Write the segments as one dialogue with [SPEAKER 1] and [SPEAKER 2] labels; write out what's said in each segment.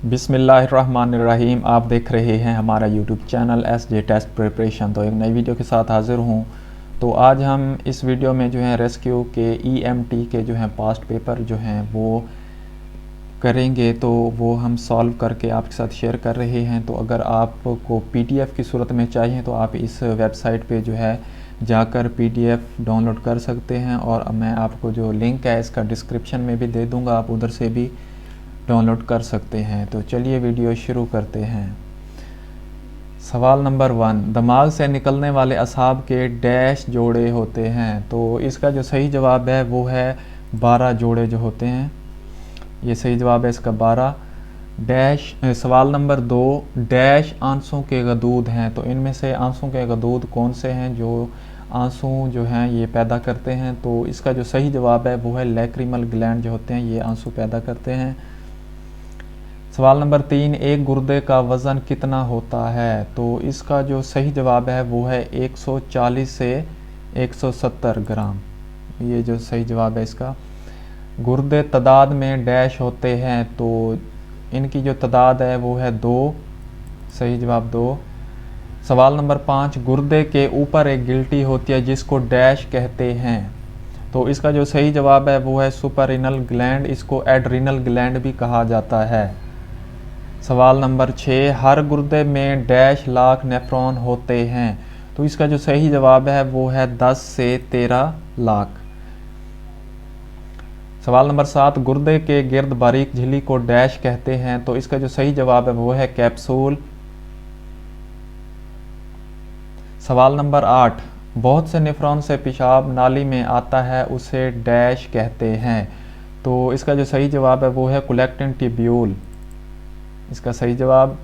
[SPEAKER 1] बिस्मिल्लाहिर्रहमानिर्रहीम। आप देख रहे हैं हमारा YouTube channel SJ test preparation. तो एक नई वीडियो के साथ हाज़िर हूँ। तो आज हम इस वीडियो में जो है रेस्क्यू के EMT के जो हैं पास्ट पेपर जो हैं वो करेंगे। तो वो हम सॉल्व करके आपके साथ शेयर कर रहे हैं। तो अगर आपको PDF की सूरत में चाहिए तो आप इस वेबसाइट पे जो है जाकर PDF डाउनलोड कर सकते हैं, और मैं आपको जो लिंक है इसका डिस्क्रिप्शन में भी दे दूँगा, आप उधर से भी डाउनलोड कर सकते हैं। तो चलिए वीडियो शुरू करते हैं। सवाल नंबर 1, दिमाग से निकलने वाले असाब के डैश जोड़े होते हैं। तो इसका जो सही जवाब है वो है 12 जोड़े जो होते हैं। ये सही जवाब है इसका 12 डैश। सवाल नंबर 2, डैश आंसू के गदूद हैं। तो इनमें से आंसू के गदूद कौन से हैं जो आंसू जो हैं ये पैदा करते हैं। तो इसका जो सही जवाब है वो है लैक्रिमल ग्लैंड जो होते हैं ये आंसू पैदा करते हैं। सवाल नंबर 3, एक गुर्दे का वज़न कितना होता है। तो इसका जो सही जवाब है वो है 140 से 170 ग्राम। ये जो सही जवाब है इसका। गुर्दे तादाद में डैश होते हैं। तो इनकी जो तादाद है वो है 2। सही जवाब 2। सवाल नंबर 5, गुर्दे के ऊपर एक गिल्टी होती है जिसको डैश कहते हैं। तो इसका जो सही जवाब है वो है सुपररिनल ग्लैंड। इसको एड्रिनल ग्लैंड भी कहा जाता है। सवाल नंबर 6, हर गुर्दे में डैश लाख नेफ्रॉन होते हैं। तो इसका जो सही जवाब है वो है 10 से 13 लाख। सवाल नंबर 7, गुर्दे के गिर्द बारीक झिल्ली को डैश कहते हैं। तो इसका जो सही जवाब है वो है कैप्सूल। सवाल नंबर 8, बहुत से नेफ्रॉन से पेशाब नाली में आता है उसे डैश कहते हैं। तो इसका जो सही जवाब है वो है कलेक्टिंग ट्यूब्यूल। इसका सही जवाब।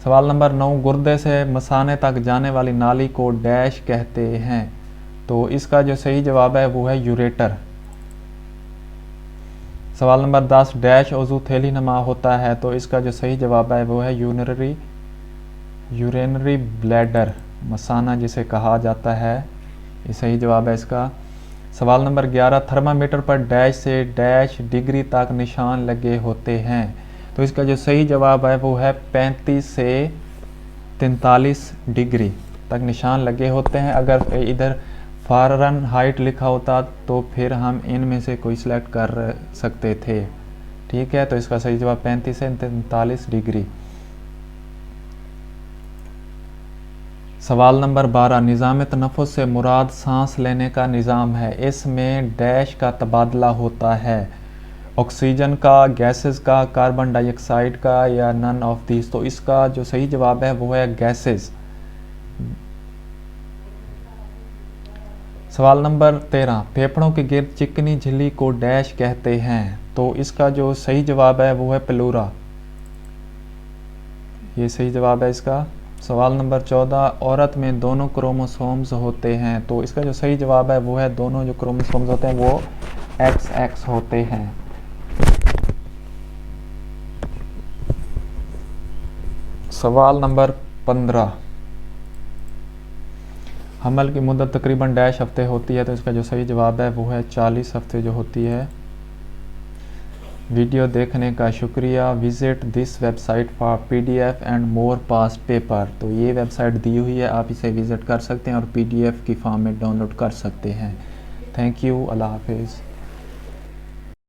[SPEAKER 1] सवाल नंबर 9, गुर्दे से मसाने तक जाने वाली नाली को डैश कहते हैं। तो इसका जो सही जवाब है वो है यूरेटर। सवाल नंबर 10, डैश उज़ू थैली नुमा होता है। तो इसका जो सही जवाब है वो है यूरिनरी ब्लैडर, मसाना जिसे कहा जाता है। ये सही जवाब है इसका। सवाल नंबर 11, थर्मामीटर पर डैश से डैश डिग्री तक निशान लगे होते हैं। तो इसका जो सही जवाब है वो है 35 से 43 डिग्री तक निशान लगे होते हैं। अगर इधर फ़ारेनहाइट लिखा होता तो फिर हम इनमें से कोई सिलेक्ट कर सकते थे। ठीक है, तो इसका सही जवाब 35 से 43 डिग्री। सवाल नंबर 12, निज़ाम तनफ़ुस से मुराद सांस लेने का निज़ाम है। इसमें डैश का तबादला होता है, ऑक्सीजन का, गैसेस का, कार्बन डाइऑक्साइड का, या नन ऑफ दिस। तो इसका जो सही जवाब है वो है गैसेस। सवाल नंबर 13, फेफड़ों के गिर्द चिकनी झिल्ली को डैश कहते हैं। तो इसका जो सही जवाब है वो है प्लूरा। ये सही जवाब है इसका। सवाल नंबर 14, औरत में दोनों क्रोमोसोम्स होते हैं। तो इसका जो सही जवाब है वो है दोनों जो क्रोमोसोम्स होते हैं वो XX होते हैं। सवाल नंबर 15, हमल की मुद्दत तकरीबन डैश हफ्ते होती है। तो इसका जो सही जवाब है वो है 40 हफ्ते जो होती है। वीडियो देखने का शुक्रिया। Visit this website for PDF and more past paper. तो ये वेबसाइट दी हुई है, आप इसे विज़िट कर सकते हैं और PDF की फॉर्म में डाउनलोड कर सकते हैं। Thank you. अल्लाह हाफिज़।